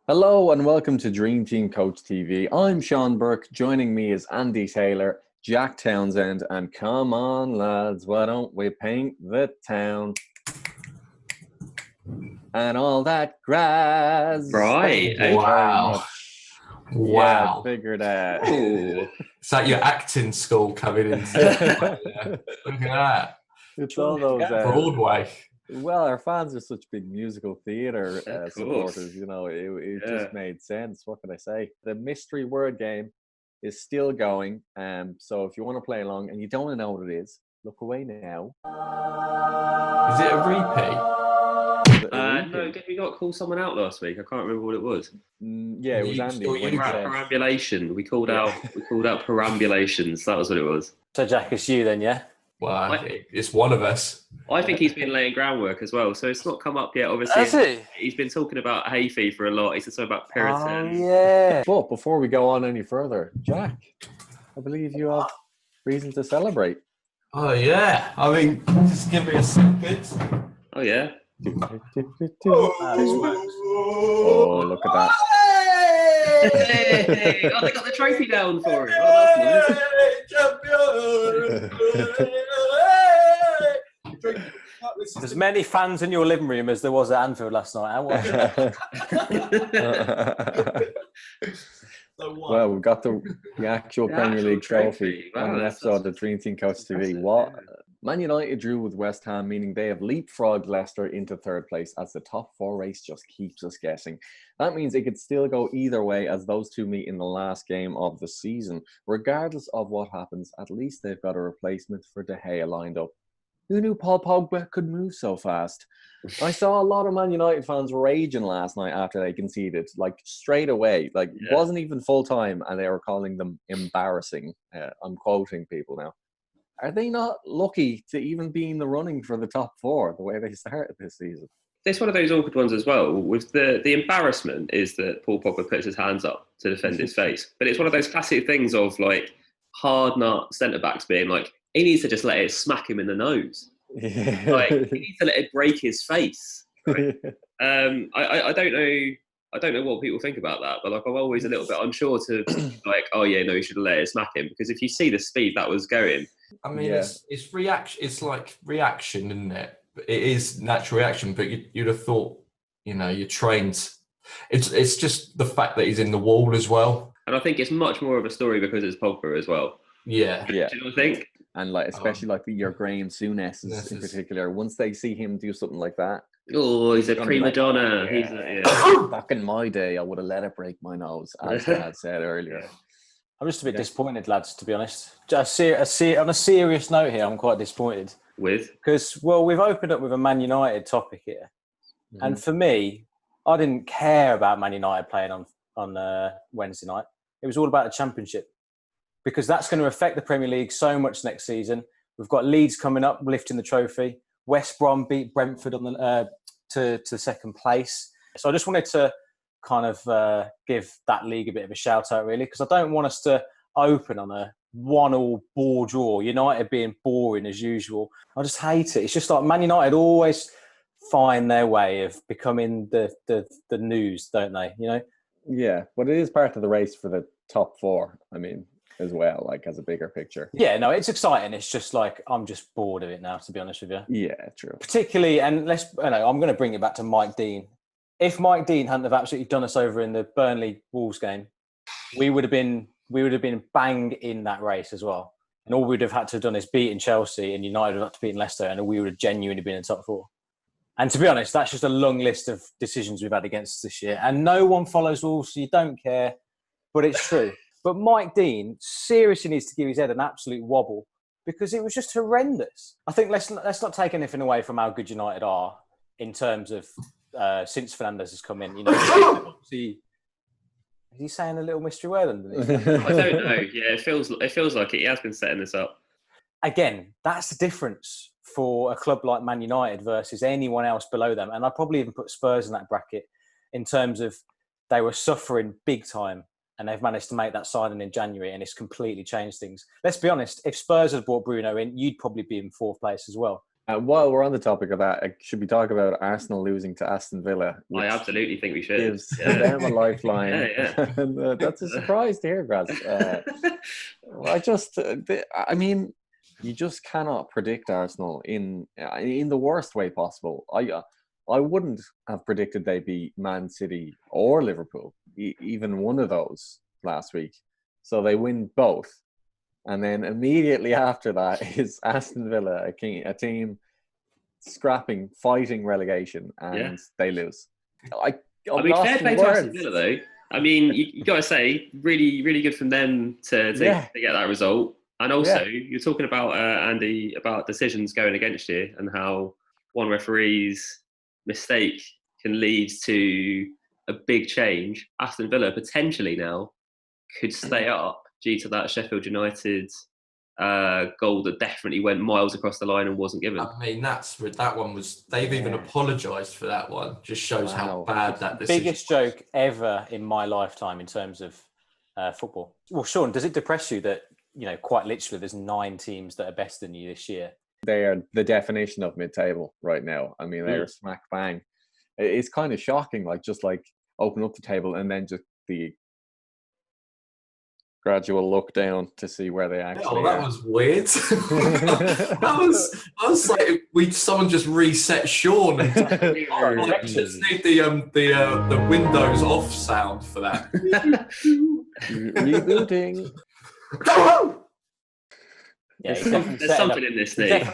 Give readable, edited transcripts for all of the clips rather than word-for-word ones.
Hello and welcome to Dream Team Coach TV. I'm Sean Burke. Joining me is Andy Taylor, Jack Townsend, and come on, lads, why don't we paint the town and all that grass? Right. Thank you very Wow. much. Wow. Yeah, figured out. Ooh. It's like your acting school coming in. Look at that. It's all those. Broadway. Well, our fans are such big musical theatre Of supporters. course. You know, it Yeah. just made sense. What can I say? The mystery word game is still going. So if you want to play along and you don't want to know what it is, look away now. Is it a repeat? No, did we not call someone out last week? I can't remember what it was. Yeah, it was Andy. When he said, Perambulation. We called out perambulations. That was what it was. So Jack, it's you then, yeah? Well, it's one of us. I think he's been laying groundwork as well. So it's not come up yet, obviously. Has he? He's been talking about hay fever a lot. He said something about Puritan. Oh, yeah. But before we go on any further, Jack, I believe you have reason to celebrate. Oh, yeah. I mean, just give me a second. Oh, yeah. Oh, look at that. Hey! Oh, they got the trophy down for him. Oh, that's nice. There's many fans in your living room as there was at Anfield last night. Well, we've got the actual Premier League trophy Wow, on an episode of Dream Team Coach TV. What? Man United drew with West Ham, meaning they have leapfrogged Leicester into third place as the top four race just keeps us guessing. That means it could still go either way as those two meet in the last game of the season. Regardless of what happens, at least they've got a replacement for De Gea lined up. Who knew Paul Pogba could move so fast? I saw a lot of Man United fans raging last night after they conceded, like straight away. Like, it wasn't even full time, and they were calling them embarrassing. I'm quoting people now. Are they not lucky to even be in the running for the top four the way they started this season? It's one of those awkward ones as well. With the embarrassment is that Paul Pogba puts his hands up to defend his face. But it's one of those classic things of like hard nut centre backs being like, he needs to just let it smack him in the nose. Yeah. Like, he needs to let it break his face. Right? I don't know what people think about that, but like I'm always a little bit unsure to like, oh yeah, no, you should have let it smack him, because if you see the speed that was going. I mean, it's reaction. It's like reaction, isn't it? It is natural reaction, but you'd have thought, you're trained. It's just the fact that he's in the wall as well. And I think it's much more of a story because it's Pogba as well. Yeah. Do you know what I think? And like, especially like your Graham Souness in particular, once they see him do something like that. Oh, he's a prima donna. Back in my day, I would have let it break my nose, as Dad said earlier. I'm just a bit disappointed, lads, to be honest. Just on a serious note here, I'm quite disappointed. Because, we've opened up with a Man United topic here. Mm-hmm. And for me, I didn't care about Man United playing on Wednesday night. It was all about the Championship. Because that's going to affect the Premier League so much next season. We've got Leeds coming up, lifting the trophy. West Brom beat Brentford on to second place. So I just wanted to kind of give that league a bit of a shout out, really, because I don't want us to open on a 1-1 ball draw. United being boring as usual. I just hate it. It's just like Man United always find their way of becoming the news, don't they? Yeah, but it is part of the race for the top four. I mean, as well, like as a bigger picture. Yeah, no, it's exciting. It's just like, I'm just bored of it now, to be honest with you. Yeah, true. Particularly, and I'm going to bring it back to Mike Dean. If Mike Dean hadn't have absolutely done us over in the Burnley Wolves game, we would have been bang in that race as well. And all we'd have had to have done is beating Chelsea, and United would have had to beat Leicester, and we would have genuinely been in the top four. And to be honest, that's just a long list of decisions we've had against us this year. And no one follows Wolves, so you don't care. But it's true. But Mike Dean seriously needs to give his head an absolute wobble, because it was just horrendous. I think let's not take anything away from how good United are in terms of since Fernandes has come in. Is he saying a little mystery word underneath? I don't know. Yeah, it feels like it. He has been setting this up. Again, that's the difference for a club like Man United versus anyone else below them. And I'd probably even put Spurs in that bracket in terms of they were suffering big time. And they've managed to make that signing in January, and it's completely changed things. Let's be honest, if Spurs had brought Bruno in, you'd probably be in fourth place as well. While we're on the topic of that, should we talk about Arsenal losing to Aston Villa? I absolutely think we should. Gives them a lifeline. And, that's a surprise to hear, Graz. I mean, you just cannot predict Arsenal in the worst way possible. I wouldn't have predicted they'd be Man City or Liverpool, even one of those last week. So they win both. And then immediately after that is Aston Villa, a team scrapping, fighting relegation, and they lose. I mean, fair play to Aston Villa, though. I mean, you got to say, really, really good from them to get that result. And also, you're talking about, Andy, about decisions going against you and how one referee's mistake can lead to a big change. Aston Villa potentially now could stay up due to that Sheffield United goal that definitely went miles across the line and wasn't given. I mean, that one was. They've even apologised for that one. Just shows how bad that decision. Biggest joke ever in my lifetime in terms of football. Well, Sean, does it depress you that quite literally there's 9 teams that are better than you this year? They are the definition of mid-table right now. I mean, they're smack bang. It's kind of shocking. Just open up the table and then just the gradual look down to see where they actually that was weird. I was like, someone just reset Sean. Let's need the Windows off sound for that. Rebooting. There's something in this sneeze.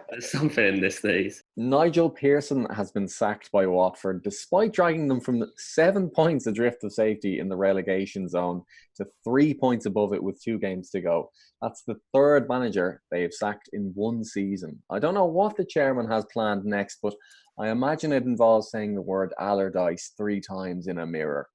There's something in this sneeze. Nigel Pearson has been sacked by Watford despite dragging them from 7 points adrift of safety in the relegation zone to 3 points above it with 2 games to go. That's the 3rd manager they have sacked in one season. I don't know what the chairman has planned next, but I imagine it involves saying the word Allardyce 3 times in a mirror.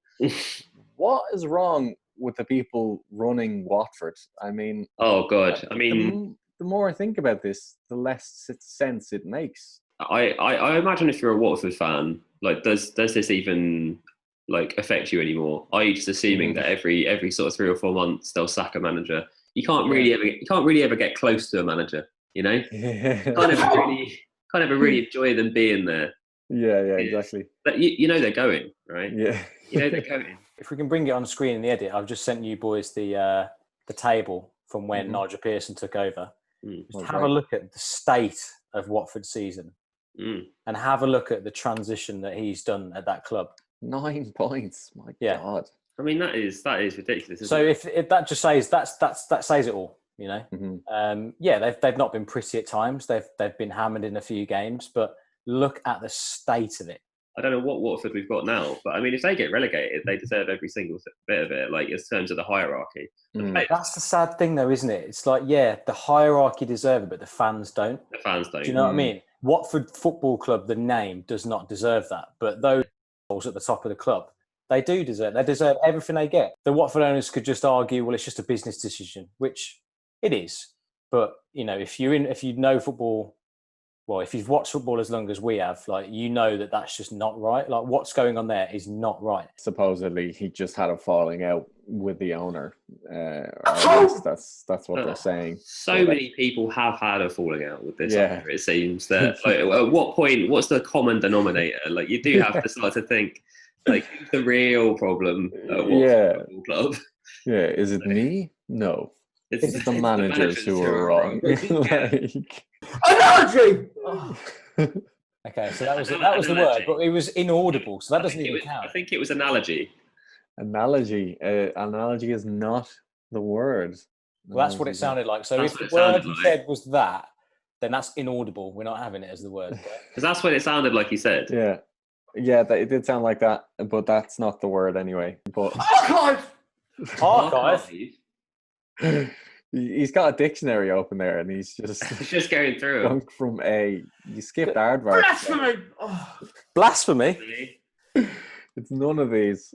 What is wrong with the people running Watford? I mean, oh god, I mean, the more I think about this, the less sense it makes. I imagine if you're a Watford fan, does this even affect you anymore? Are you just assuming that every sort of 3 or 4 months they'll sack a manager? You can't really ever get close to a manager, Can't ever really enjoy them being there. Yeah, exactly. But they're going, right? Yeah. They're going. If we can bring it on screen in the edit, I've just sent you boys the table from when Nigel Pearson took over. Just have a look at the state of Watford's season and have a look at the transition that he's done at that club. 9 points, my God. I mean, that is ridiculous. So if that just says that says it all, they've not been pretty at times. They've been hammered in a few games, but look at the state of it. I don't know what Watford we've got now, but I mean, if they get relegated, they deserve every single bit of it, in terms of the hierarchy. That's the sad thing, though, isn't it? It's the hierarchy deserve it, but the fans don't. The fans don't. Do you know what I mean? Watford Football Club, the name, does not deserve that, but those at the top of the club, they do deserve. They deserve everything they get. The Watford owners could just argue, well, it's just a business decision, which it is. But if you know football. Well, if you've watched football as long as we have, that's just not right. What's going on there is not right. Supposedly, he just had a falling out with the owner. That's what they're saying. So many people have had a falling out with this owner, it seems. That at what point, what's the common denominator? You do have to start to think, who's the real problem at Watford Football Club? Yeah, is it me? No. It's the managers who are wrong. Analogy! Okay, so that was the word, but it was inaudible, so that doesn't even count. I think it was analogy. Analogy. Analogy is not the word. Well, that's what it sounded like. So if the word you said was that, then that's inaudible. We're not having it as the word. Because that's what it sounded like he said. Yeah, it did sound like that, but that's not the word anyway. But archive. He's got a dictionary open there, and he's just going through. From you skipped aardvark. Blasphemy. It's none of these.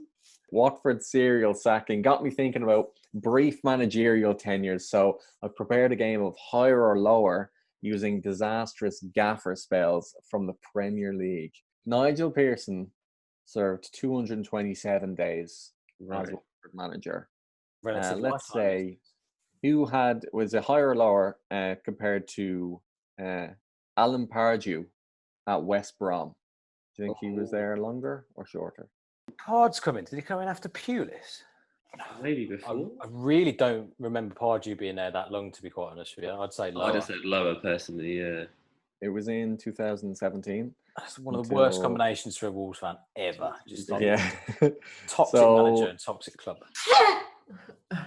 Watford serial sacking got me thinking about brief managerial tenures. So I've prepared a game of higher or lower using disastrous gaffer spells from the Premier League. Nigel Pearson served 227 days as Watford manager. Let's say who was a higher or lower compared to Alan Pardew at West Brom. Do you think he was there longer or shorter? Card's coming. Did he come in after Pulis? Maybe before. I really don't remember Pardew being there that long, to be quite honest with you. I'd say lower. I'd have said lower personally, yeah. It was in 2017. That's one of the worst combinations for a Wolves fan ever. Just like toxic manager and toxic club.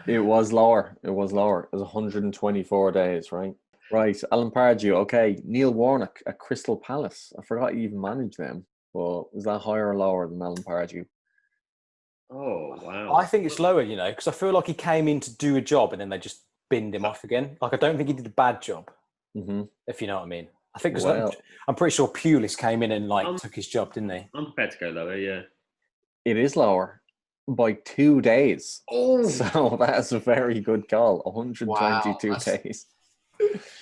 It was lower. It was 124 days, right? Right. Alan Pardew. Okay. Neil Warnock at Crystal Palace. I forgot you even managed them. But was that higher or lower than Alan Pardew? Oh, wow. I think it's lower, because I feel like he came in to do a job and then they just binned him off again. Like, I don't think he did a bad job, if you know what I mean. I think because I'm pretty sure Pulis came in and took his job, didn't he? I'm prepared to go lower, yeah. It is lower by 2 days. Oh, so that's a very good call. 122 days.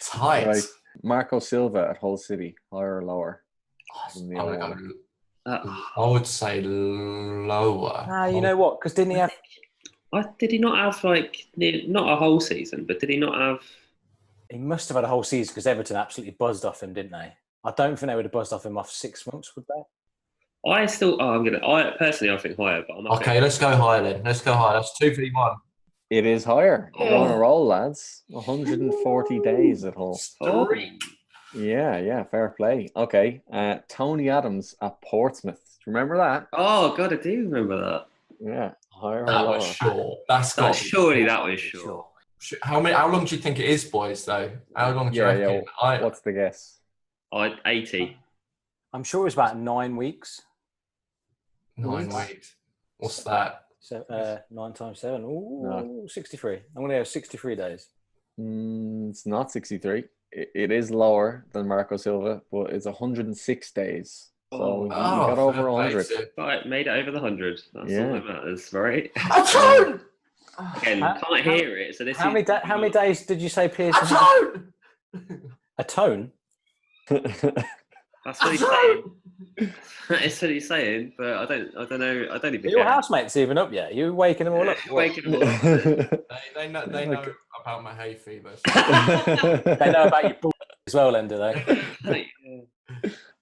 Tight. Right. Marco Silva at Hull City, higher or lower? I would say lower. You know what? Because didn't he have? Did he not have not a whole season? But did he not have? He must have had a whole season because Everton absolutely buzzed off him, didn't they? I don't think they would have buzzed off him after 6 months, would they? I personally think higher, but I'm not. Okay, let's go higher then. Let's go higher. That's 2v1. It is higher. We're on a roll, lads. 140 days at Hull. Yeah, fair play. Okay, Tony Adams at Portsmouth. Do you remember that? Oh God, I do remember that. Yeah, higher. That was short. Surely that was short. How long do you think it is, boys? Though, how long do you reckon? What's the guess? 80. I'm sure it's about 9 weeks. 9 weeks. What's that? So 9 times 7. Ooh, 63. I'm going to go 63 days. It's not 63. It is lower than Marco Silva, but it's 106 days. So you got over 100. Right, made it over the 100. That's all that matters, right? A tone! Again, can't hear it. So how many days did you say Pearson? A tone! A tone? That's what he's saying. That's what he's saying, but I don't know. I don't even. Your housemates even up yet? You waking them all up? Waking them all up. They know about my hay fever. They know about your bull as well, then, do they?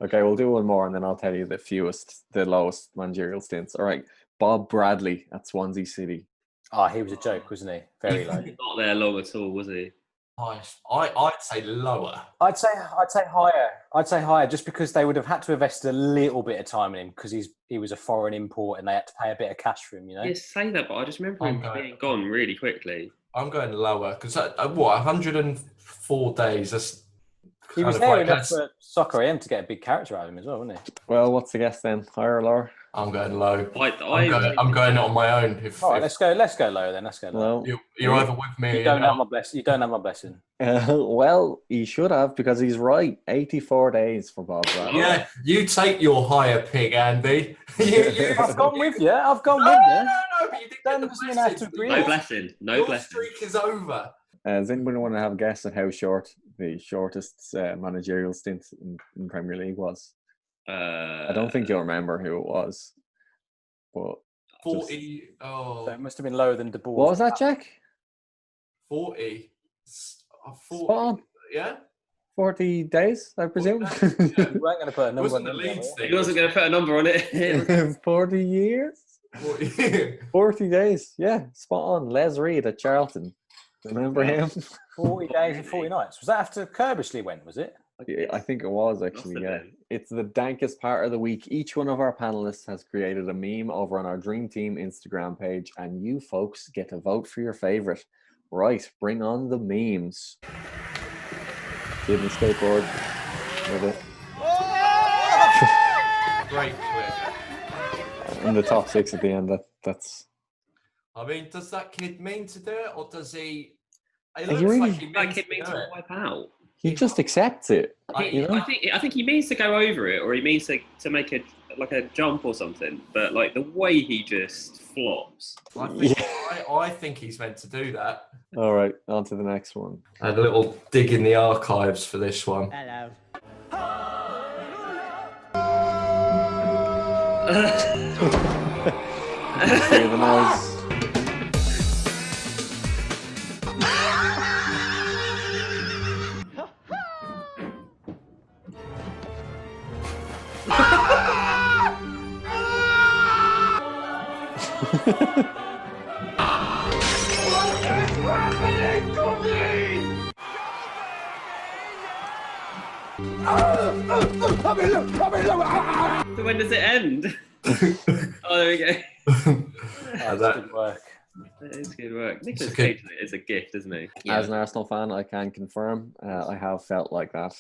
Okay, we'll do one more, and then I'll tell you the lowest managerial stints. All right, Bob Bradley at Swansea City. Oh, he was a joke, wasn't he? Very low. Not there long at all, was he? I'd say lower. I'd say higher. I'd say higher, just because they would have had to invest a little bit of time in him because he was a foreign import and they had to pay a bit of cash for him. Yeah, say that, but I just remember him being gone really quickly. I'm going lower because 104 days. That's he was there enough for Soccer AM to get a big character out of him as well, wasn't he? Well, what's the guess then? Higher or lower? I'm going low. I'm going on my own. All right, let's go low then. Let's go low. You're either with me. You don't have my blessing. You don't have my blessing. Well, you should have because he's right. 84 days for Bob Bradley. Yeah, you take your higher pick, Andy. I've gone with you. No, but you didn't have to agree. No blessing. Your streak is over. Does anybody want to have a guess at how short the shortest managerial stint in Premier League was? I don't think you'll remember who it was, but 40. So it must have been lower than De Boer. What was that, Jack? 40. 40. Yeah. 40 days, I presume. You weren't going to put a number on it. He wasn't going to put a number on it. 40 years. 40 days. Yeah, spot on. Les Reed at Charlton. Remember him? 40 days and 40 nights. Was that after Kerbishley went, was it? I think it was actually, yeah. It's the dankest part of the week. Each one of our panelists has created a meme over on our Dream Team Instagram page, and you folks get to vote for your favorite. Right, bring on the memes. Give me skateboard. With it. Great clip. And the top 6 at the end, that's... I mean, does that kid mean to do it, or does he... It looks looks like he that kid means to wipe out. He just accepts it. I think he means to go over it, or he means to make a jump or something. But the way he just flops. I think he's meant to do that. All right, on to the next one. I had a little dig in the archives for this one. Hello. Hear the noise. happening to me? So when does it end? Oh, there we go. That's good work. That is good work. Nicolas Cage is a gift, isn't he? Yeah. As an Arsenal fan, I can confirm I have felt like that,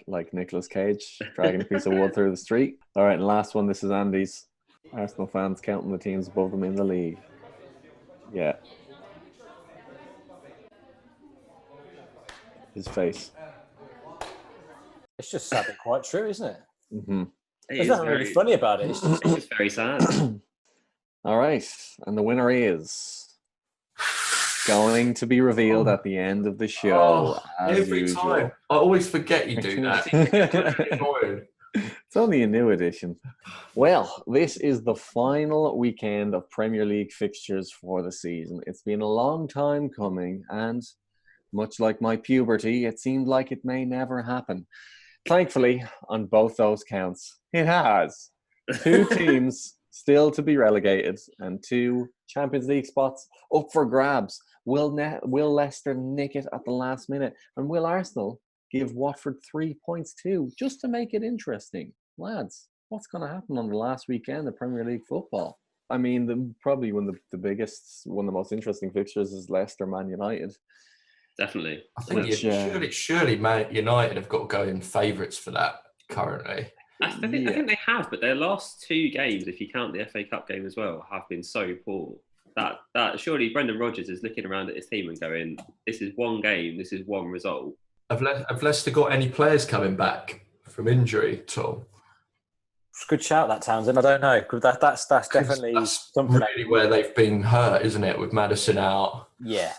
like Nicolas Cage dragging a piece of wood through the street. All right, and last one. This is Andy's. Arsenal fans counting the teams above them in the league. Yeah. His face. It's just sadly quite true, isn't it? Mm-hmm. There's nothing really funny about it. It's just very sad. All right, and the winner is going to be revealed at the end of the show. Every usual. time. I always forget you do that. It's only a new edition. Well, this is the final weekend of Premier League fixtures for the season. It's been a long time coming, and much like my puberty, it seemed like it may never happen. Thankfully, on both those counts, it has. 2 teams still to be relegated and 2 Champions League spots up for grabs. Will Leicester nick it at the last minute? And will Arsenal give Watford 3 points too, just to make it interesting? Lads, what's going to happen on the last weekend of Premier League football? I mean, probably one of the most interesting fixtures is Leicester Man United. Definitely. I think surely Man United have got to go in favourites for that currently. I think they have, but their last 2 games, if you count the FA Cup game as well, have been so poor. That surely Brendan Rodgers is looking around at his team and going, "This is one game, this is one result." Have Leicester got any players coming back from injury at all? It's a good shout, that Townsend. I don't know, because that's definitely something really where they've been hurt, isn't it? With Maddison out. Yeah.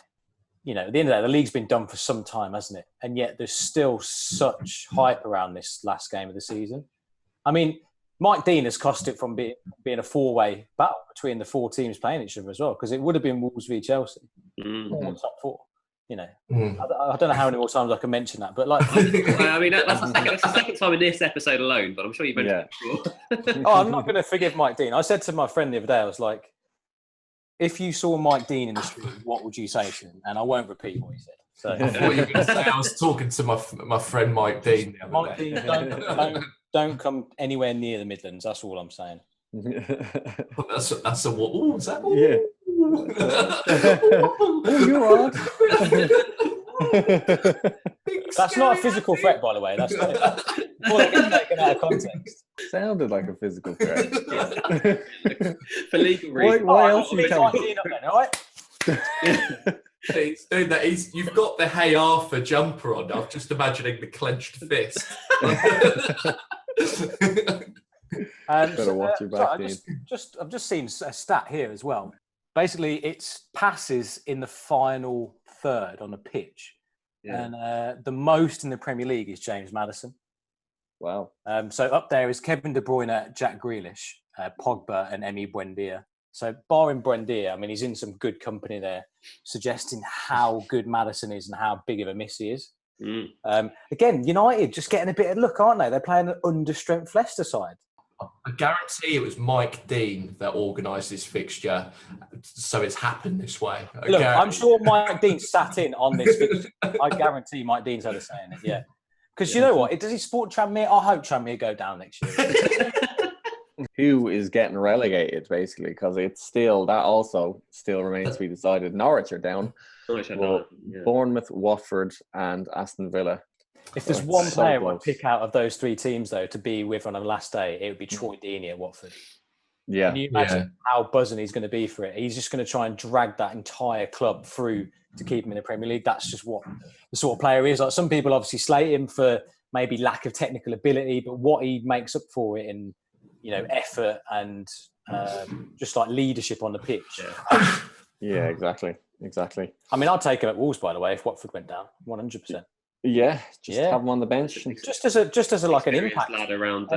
You know, at the end of the day, the league's been done for some time, hasn't it? And yet there's still such hype around this last game of the season. I mean, Mike Dean has cost it from being a 4-way battle between the 4 teams playing each other as well, because it would have been Wolves v Chelsea, top 4. You know, I don't know how many more times I can mention that, but like, I mean, that's the second time in this episode alone. But I'm sure you've mentioned it before. I'm not going to forgive Mike Dean. I said to my friend the other day, I was like, if you saw Mike Dean in the street, what would you say to him? And I won't repeat what he said. So I thought you were going to say I was talking to my friend Mike Dean the other day. Mike Dean, don't come anywhere near the Midlands. That's all I'm saying. That's a what? Oh, is that? Ooh. Yeah. You're odd. That's not a physical threat, by the way. That's not taken out of context. Sounded like a physical threat. For legal reasons. Why else are you telling me? All right. He's doing that. You've got the Hey Arthur jumper on. I'm just imagining the clenched fist. Better watch your back, I've just seen a stat here as well. Basically, it's passes in the final third on the pitch. Yeah. And the most in the Premier League is James Maddison. Wow. So up there is Kevin De Bruyne, Jack Grealish, Pogba and Emi Buendia. So barring Buendia, I mean, he's in some good company there, suggesting how good Maddison is and how big of a miss he is. Again, United just getting a bit of luck, aren't they? They're playing an under-strength Leicester side. I guarantee it was Mike Dean that organised this fixture, so it's happened this way. Look, I'm sure Mike Dean sat in on this fixture. I guarantee Mike Dean's had a say in it, yeah. Because you know what? Does he support Tranmere? I hope Tranmere go down next year. Who is getting relegated, basically, because that also still remains to be decided. Norwich are down. Bournemouth, Watford and Aston Villa. If there's one player I'd pick out of those 3 teams, though, to be with on the last day, it would be Troy Deeney at Watford. Yeah. Can you imagine how buzzing he's going to be for it? He's just going to try and drag that entire club through to keep him in the Premier League. That's just what the sort of player is. Like, some people obviously slate him for maybe lack of technical ability, but what he makes up for it in, effort and just like leadership on the pitch. Yeah, exactly. I mean, I'd take him at Wolves, by the way, if Watford went down, 100%. Yeah, have him on the bench. Just as a like an impact lad around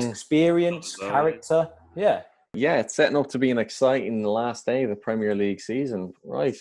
experience, character. Yeah, it's setting up to be an exciting last day of the Premier League season. Right.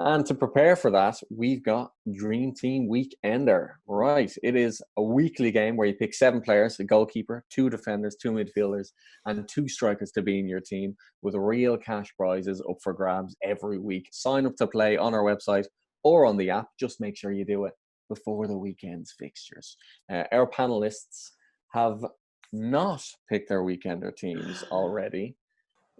And to prepare for that, we've got Dream Team Weekender. Right. It is a weekly game where you pick 7 players, a goalkeeper, 2 defenders, 2 midfielders, and 2 strikers to be in your team, with real cash prizes up for grabs every week. Sign up to play on our website or on the app. Just make sure you do it before the weekend's fixtures. Our panelists have not picked their Weekender teams already.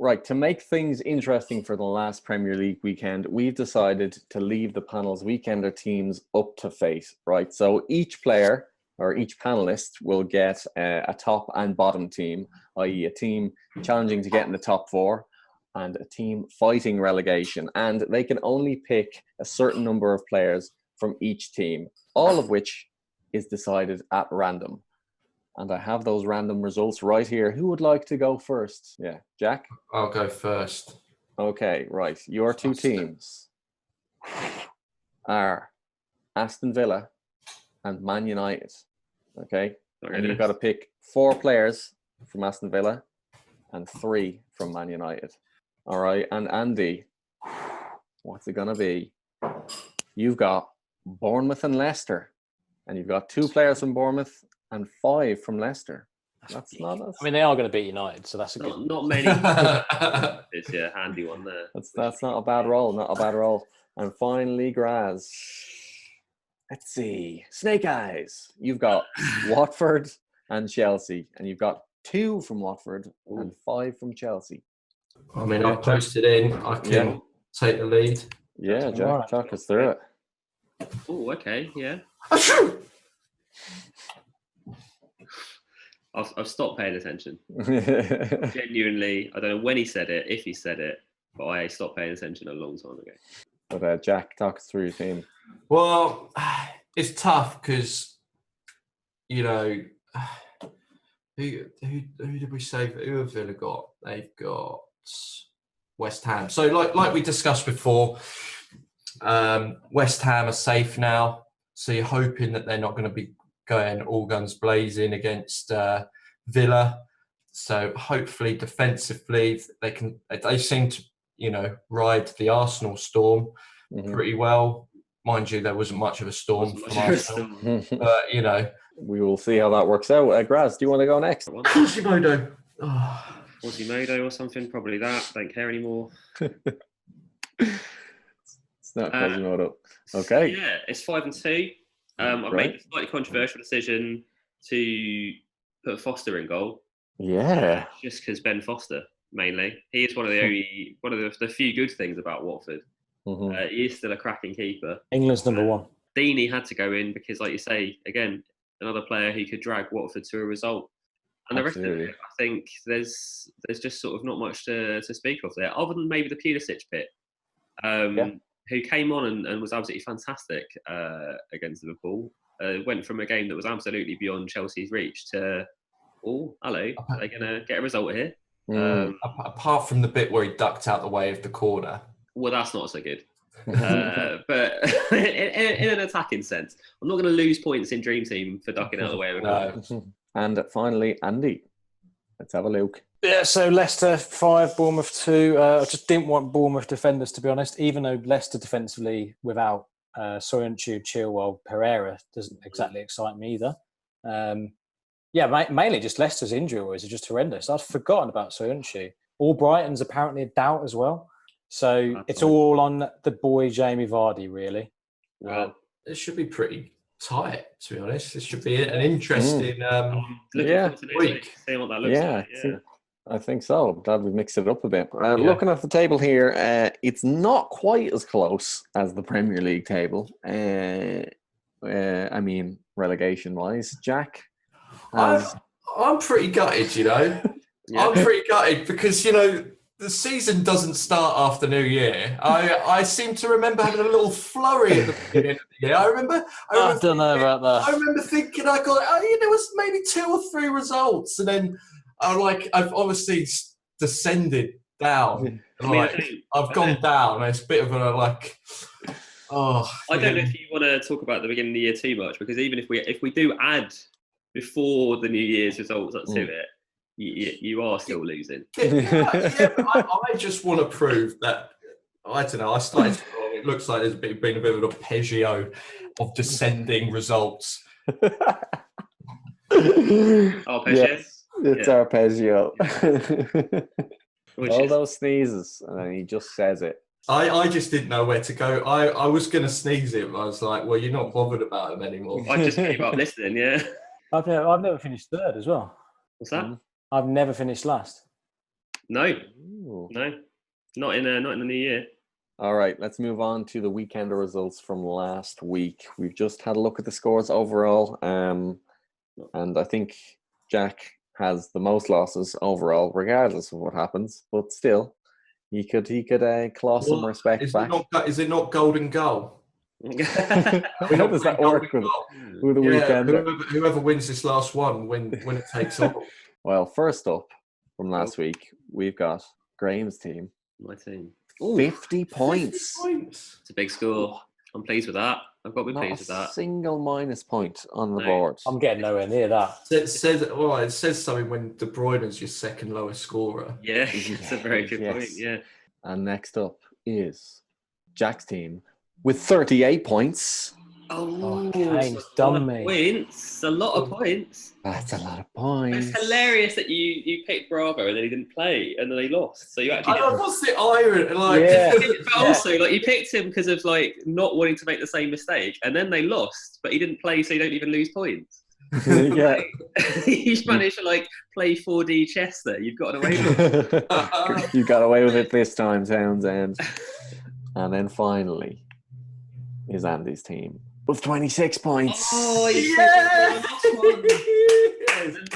Right, to make things interesting for the last Premier League weekend, we've decided to leave the panel's Weekender teams up to fate, right? So each player or each panelist will get a top and bottom team, i.e. a team challenging to get in the top 4 and a team fighting relegation. And they can only pick a certain number of players from each team, all of which is decided at random. And I have those random results right here. Who would like to go first? Yeah, Jack? I'll go first. Okay, right. Your 2 teams are Aston Villa and Man United. Okay? And you've got to pick 4 players from Aston Villa and 3 from Man United. All right. And Andy, what's it going to be? You've got Bournemouth and Leicester. And you've got 2 players from Bournemouth and 5 from Leicester. That's not us. I mean, they are going to beat United, so that's a good. Not many. It's a handy one there. That's not a bad roll. Not a bad roll. And finally, Graz. Let's see. Snake Eyes. You've got Watford and Chelsea, and you've got 2 from Watford and 5 from Chelsea. I mean, I've posted in. I can take the lead. Yeah, Jack, talk us through it. Oh, okay, yeah. I've stopped paying attention. Genuinely, I don't know when he said it, if he said it, but I stopped paying attention a long time ago. But Jack, talk us through your team. Well, it's tough because, you know, who did we say? Who have Villa got? They've got West Ham. So, like we discussed before, West Ham are safe now. So you're hoping that they're not going to be going all guns blazing against Villa. So hopefully defensively they seem to, you know, ride the Arsenal storm pretty well. Mind you, there wasn't much of a storm from Arsenal. But, you know. We will see how that works out. Graz, do you want to go next? Quasimodo. Quasimodo or something, probably that. Don't care anymore. It's not Quasimodo. Okay. Yeah, it's 5 and 2. I've made a slightly controversial decision to put Foster in goal. Yeah. Just because Ben Foster, mainly. He is one of the few good things about Watford. He is still a cracking keeper. England's number 1. Deeney had to go in because, like you say, again, another player who could drag Watford to a result. And the rest of it, I think there's just sort of not much to speak of there, other than maybe the Pulisic bit. Who came on and was absolutely fantastic against Liverpool. Went from a game that was absolutely beyond Chelsea's reach to, are they going to get a result here? Apart from the bit where he ducked out the way of the corner. Well, that's not so good. But in an attacking sense, I'm not going to lose points in Dream Team for ducking out the way of a corner. And finally, Andy, let's have a look. Yeah, so Leicester 5, Bournemouth 2. I just didn't want Bournemouth defenders, to be honest, even though Leicester defensively without Soyuncu, Chilwell, Pereira doesn't exactly excite me either. Mainly just Leicester's injury worries are just horrendous. I'd forgotten about Soyuncu. All Brighton's apparently a doubt as well. So it's all on the boy Jamie Vardy, really. Well, it should be pretty tight, to be honest. It should be an interesting week. See what that looks like. I think so. I'm glad we mixed it up a bit. Looking at the table here, it's not quite as close as the Premier League table. I mean, relegation-wise. Jack? I'm pretty gutted, you know. I'm pretty gutted because, you know, the season doesn't start after New Year. I seem to remember having a little flurry at the beginning of the year. I don't know about that. I remember thinking there was maybe 2 or 3 results, and then I've obviously descended down. I've gone down. It's a bit of a I don't know if you want to talk about the beginning of the year too much, because even if we do add before the New Year's results up to it, you are still losing. But I just want to prove that, I don't know, I started strong It looks like there's been a bit of an arpeggio of descending results. Arpeggios? It's arpeggio. Which All is- those sneezes, and then he just says it. I just didn't know where to go. I was going to sneeze it, but I was like, well, you're not bothered about them anymore. I just gave up listening, yeah. I've never finished third as well. What's that? I've never finished last. No, Ooh. no. Not in the new year. All right, let's move on to the weekend results from last week. We've just had a look at the scores overall, and I think Jack has the most losses overall, regardless of what happens. But still, he could claw some respect back. Is it not golden goal? How does that work with the weekend? Whoever wins this last one, when it takes off. Well, first up from last week, we've got Graham's team. My team. 50 points. 50 points. It's a big score. I'm pleased with that. I've got to be Not pleased with a that. single minus point on the No. board. I'm getting nowhere near that. It says something when De Bruyne's your second lowest scorer. Yeah, it's a very good point. Yes. Yeah. And next up is Jack's team with 38 points. Oh, Kane's done me. Points. A lot of points. That's a lot of points. It's hilarious that you picked Bravo and then he didn't play and then they lost. So you actually. I know, what's the irony? Like, Yeah. But also, like, you picked him because of like not wanting to make the same mistake, and then they lost, but he didn't play, so you don't even lose points. Yeah. You managed to like play 4D chess there. You've got away with it. You got away with it this time, Townsend. And then finally is Andy's team with 26 points. Oh, he's Yeah!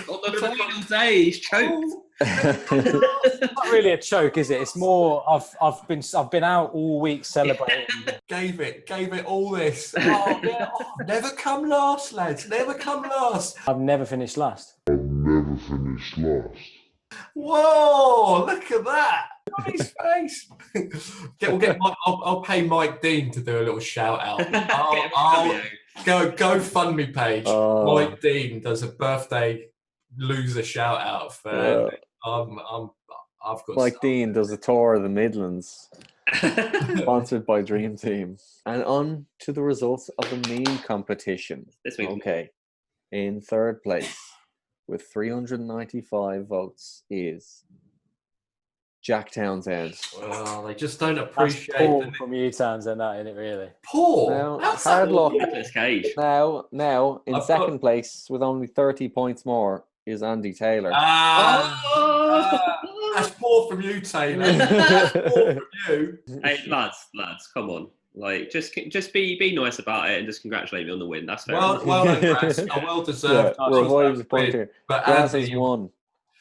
on the final day, he's choked. Not really a choke, is it? It's more I've been out all week celebrating. Gave it all this. Oh, yeah. Oh, never come last, lads. Never come last. I've never finished last. Never finished last. Whoa! Look at that. On his face. I'll pay Mike Dean to do a little shout out. I'll go fund me page. Oh. Mike Dean does a birthday loser shout out for. I've got. Mike Dean does a tour of the Midlands, sponsored by Dream Team. And on to the results of the meme competition. This week. Okay. In third place, with 395 votes, is Jack Townsend. Well, they just don't That's appreciate poor the from you, Townsend, that isn't it? Really. poor. Now, How's hard that luck. Nicolas Cage. Now, in I've got- second place, with only 30 points more, is Andy Taylor. That's poor from you, Taylor. That's poor from you. Hey, lads, come on. Like, just be nice about it and just congratulate me on the win. That's fair. Well done, Graz. Well deserved. Yeah, we're avoiding the point here. But Graz has Andy, won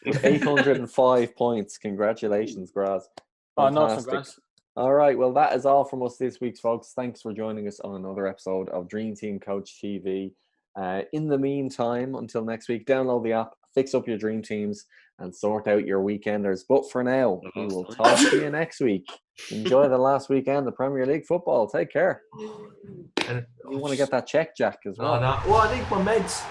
with 805 points. Congratulations, Graz. Oh, nice one, Fantastic. Graz. All right, well, that is all from us this week, folks. Thanks for joining us on another episode of Dream Team Coach TV. In the meantime, until next week, download the app, fix up your dream teams, and sort out your weekenders. But for now, we will talk to you next week. Enjoy the last weekend of Premier League football. Take care. You want to get that check, Jack, as well. Well, I need my meds.